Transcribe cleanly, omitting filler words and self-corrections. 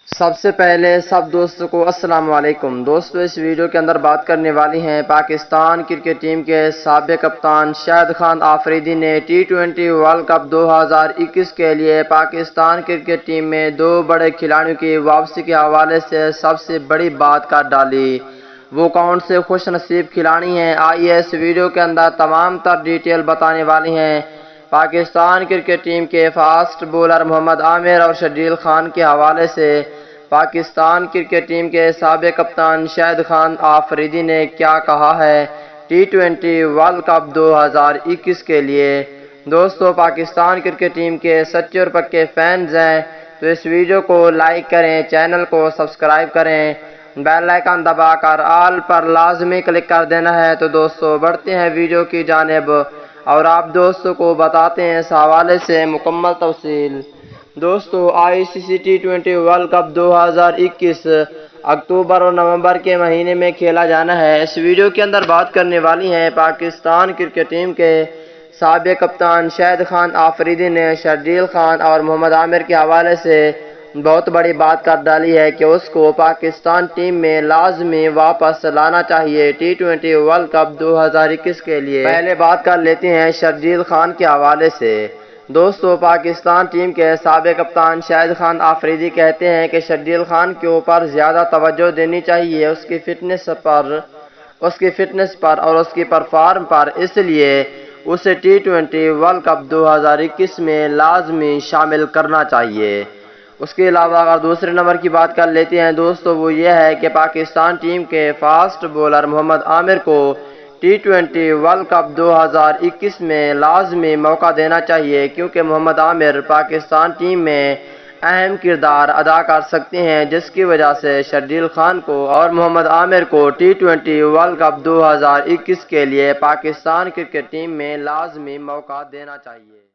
سب سے پہلے سب دوستوں کو السلام علیکم۔ دوستو اس ویڈیو کے اندر بات کرنے والی ہیں پاکستان کرکٹ ٹیم کے سابق کپتان شاہد خان آفریدی نے T20 ورلڈ کپ 2021 کے لیے پاکستان کرکٹ ٹیم میں دو بڑے کھلاڑیوں کی واپسی کے حوالے سے سب سے بڑی بات کر ڈالی۔ وہ کون سے خوش نصیب کھلاڑی ہیں، آئیے اس ویڈیو کے اندر تمام تر ڈیٹیل بتانے والی ہیں۔ پاکستان کرکٹ ٹیم کے فاسٹ بولر محمد عامر اور شرجیل خان کے حوالے سے پاکستان کرکٹ ٹیم کے سابق کپتان شاہد خان آفریدی نے کیا کہا ہے T20 ورلڈ کپ 2021 کے لیے۔ دوستو پاکستان کرکٹ ٹیم کے سچے اور پکے فینز ہیں تو اس ویڈیو کو لائک کریں، چینل کو سبسکرائب کریں، بیل آئیکن دبا کر آل پر لازمی کلک کر دینا ہے۔ تو دوستو بڑھتے ہیں ویڈیو کی جانب اور آپ دوستوں کو بتاتے ہیں اس حوالے سے مکمل تفصیل۔ دوستو ICC T20 ورلڈ کپ 2021 اکتوبر اور نومبر کے مہینے میں کھیلا جانا ہے۔ اس ویڈیو کے اندر بات کرنے والی ہیں پاکستان کرکٹ ٹیم کے سابق کپتان شاہد خان آفریدی نے شرجیل خان اور محمد عامر کے حوالے سے بہت بڑی بات کر ڈالی ہے کہ اس کو پاکستان ٹیم میں لازمی واپس لانا چاہیے T20 ورلڈ کپ 2021 کے لیے۔ پہلے بات کر لیتے ہیں شرجیل خان کے حوالے سے۔ دوستو پاکستان ٹیم کے سابق کپتان شاہد خان آفریدی کہتے ہیں کہ شرجیل خان کے اوپر زیادہ توجہ دینی چاہیے اس کی فٹنس پر اور اس کی پرفارم پر، اس لیے اسے T20 ورلڈ کپ 2021 میں لازمی شامل کرنا چاہیے۔ اس کے علاوہ اگر دوسرے نمبر کی بات کر لیتے ہیں دوستو وہ یہ ہے کہ پاکستان ٹیم کے فاسٹ بولر محمد عامر کو T20 ورلڈ کپ 2021 میں لازمی موقع دینا چاہیے کیونکہ محمد عامر پاکستان ٹیم میں اہم کردار ادا کر سکتے ہیں، جس کی وجہ سے شرجیل خان کو اور محمد عامر کو T20 ورلڈ کپ 2021 کے لیے پاکستان کرکٹ ٹیم میں لازمی موقع دینا چاہیے۔